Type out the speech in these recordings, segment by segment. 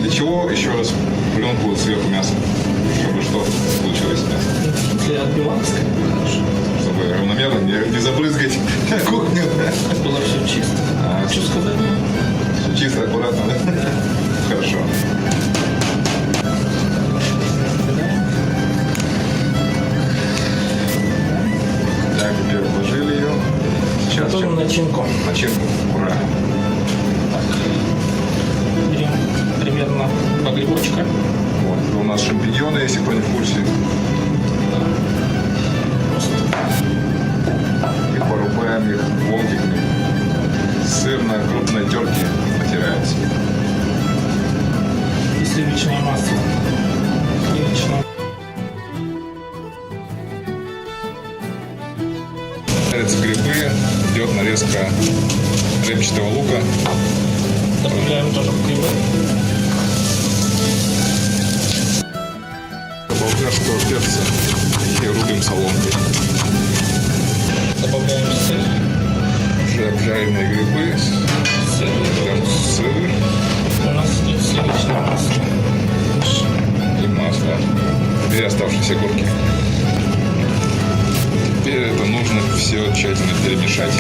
Для чего еще раз пленку сверху мяса? Чтобы что случилось с мясом? Для отбиваться, конечно. Чтобы равномерно не забрызгать кухню. Было все чисто. Что сказать? Все чисто, аккуратно, да? Хорошо. Так, теперь вложили ее. Сейчас Готовим начинку. начинку. Ура! Берем примерно по грибочка. Вот, это у нас шампиньоны, если кто не в курсе. И порубаем их волтиками. Сыр на крупной терке натирается. И сливочное масло. Сливочное. Жарятся грибы, идет нарезка репчатого лука. Добавляем тоже грибы. Болгарского перца и рубим соломкой. Добавляем сыр. Уже обжаренные грибы, прям сыр У нас идет сливочное масло. и масло. Две оставшиеся горки. Теперь это нужно все тщательно перемешать.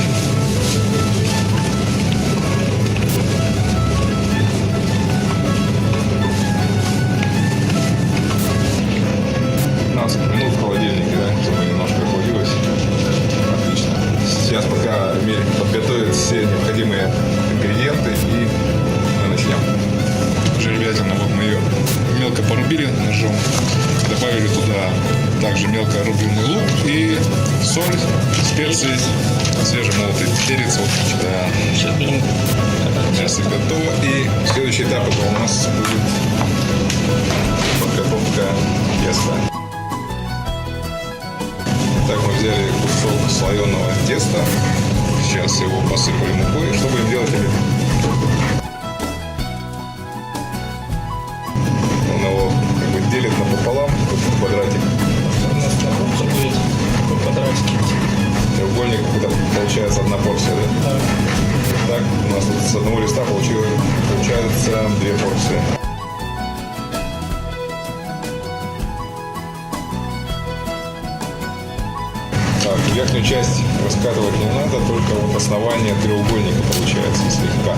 Минут в холодильнике, да, чтобы немножко охладилось. Отлично. Сейчас пока Эмиль подготовит все необходимые ингредиенты и мы начнем. Жеребятину вот мы ее мелко порубили ножом. Добавили туда также мелко рубленый лук и соль, специи, свежемолотый перец. Вот, да. Сейчас берем Мясо готово. И следующий этап это у нас будет подготовка теста. Так, мы взяли кусок слоеного теста. Сейчас его посыпали мукой. Что будем делать? Он его как бы делит напополам, вот квадратик. У нас на порцию будет по квадратике. Треугольник, это получается одна порция, да? Да. Так, у нас тут с одного листа получается две порции. Так, верхнюю часть раскатывать не надо, только вот основание треугольника получается слегка.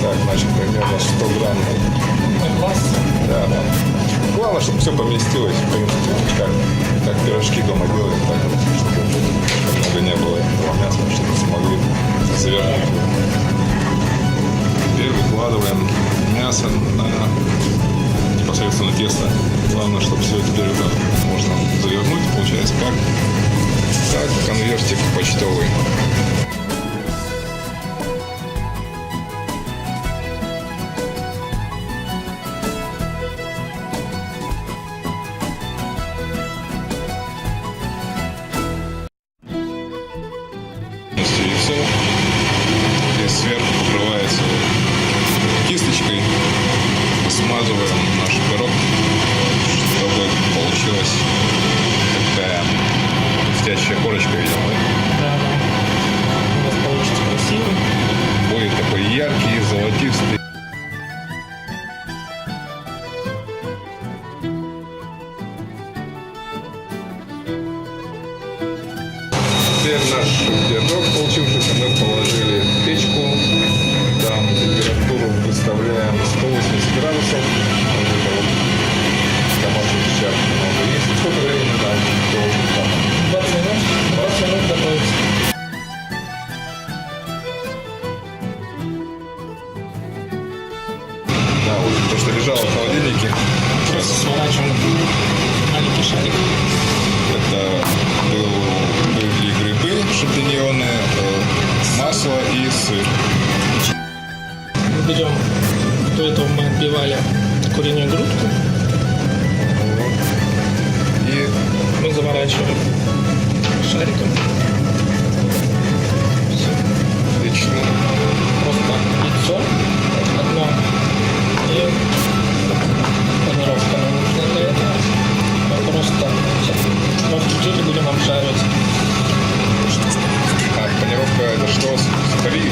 Так, значит, примерно 100 грамм. Класс. Да, да. Главное, чтобы все поместилось, в принципе, как пирожки дома делаем, так вот, чтобы много не было этого мяса, чтобы смогли завернуть. Теперь выкладываем мясо на непосредственно тесто. Главное, чтобы все это теперь можно завернуть, получается как конвертик почтовый. Яйцо. И сверху покрывается кисточкой. Смазываем наш пирог, чтобы получилась такая хрустящая корочка, видимо, да? Да, да. У нас получится красиво. Будет такой яркий, золотистый. Теперь наш пирог получившийся мы положили в печку. Там температуру выставляем 180 градусов. Вот это вот домашний чар немного есть. Сколько времени там должен там? 20 минут. 20 минут готовится. Да, вот то, что лежало в холодильнике, Просто сворачиваем маленький шарик. это были грибы, шампиньоны, масло и сыр. Мы берем, до этого мы отбивали куриную грудку. И Мы заворачиваем шариком. Все. отлично. Просто яйцо одно и панировка нам нужна для этого. Мы просто сейчас чуть-чуть будем обжаривать. А панировка это что? Сухари?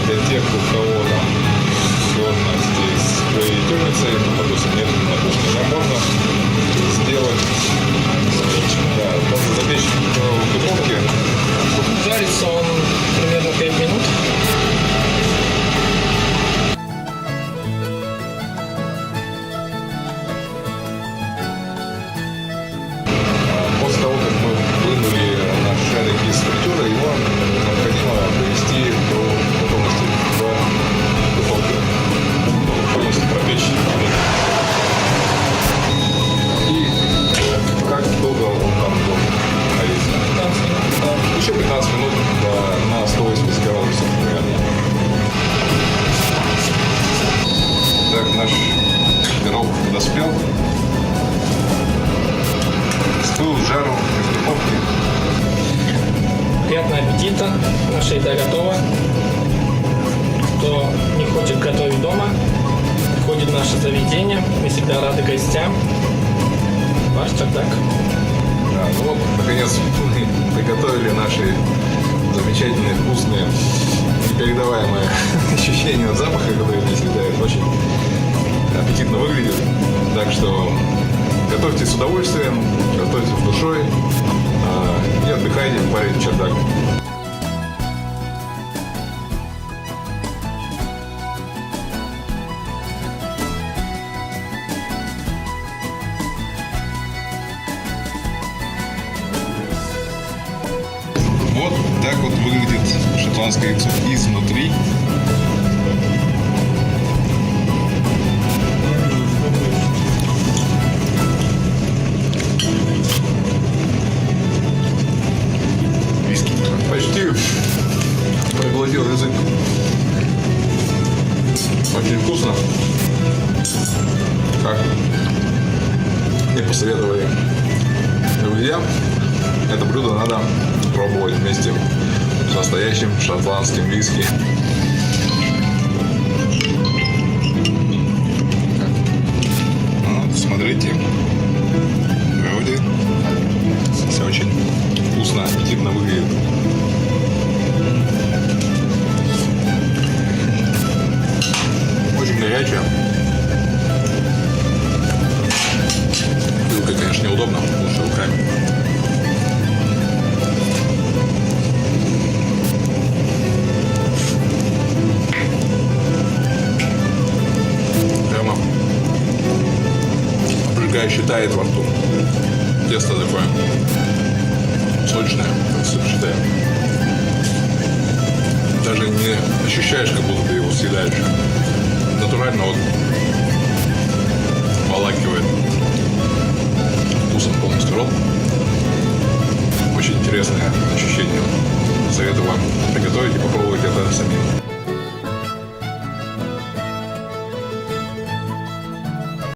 Для тех, тех, у кого там сложности с производительницей, ну, допустим, нет напряжения, можно сделать, да, можно запечь в духовке. Жарится он примерно 5 минут. После того, как мы вынули наш шарик из фритюра, его необходимо довести до готовности в духовке. Полностью пропечь. И как долго он там должен находиться? 15 минут. Да. Еще 15 минут на 180 градусов примерно. Так, наш пирог подоспел. Стыл жару из духовки. Приятного аппетита. Наша еда готова. Кто не хочет готовить дома, приходит в наше заведение. Мы всегда рады гостям. Ваш Чардак. Да, ну вот, наконец, мы приготовили наши замечательные, вкусные, непередаваемые ощущения от запаха, которые здесь летают. Очень аппетитно выглядит. Так что готовьте с удовольствием, готовьте с душой и отдыхайте в баре «Чардак». Вот так вот выглядит шотландское яйцо изнутри. Виски. Почти проглотил язык. Очень вкусно. Как мне посоветовали друзья, это блюдо надо пробовать вместе с настоящим шотландским виски. Вот, смотрите. Вроде все очень вкусно, аппетитно выглядит. Очень горячая. Вилкой, конечно, неудобно, лучше руками. Прямо обжигающе тает во рту. Тесто такое сочное, считаю. Даже не ощущаешь, как будто ты его съедаешь. Натурально вот обволакивает вкусом полностью рот. Очень интересное ощущение. Советую вам приготовить и попробовать это самим.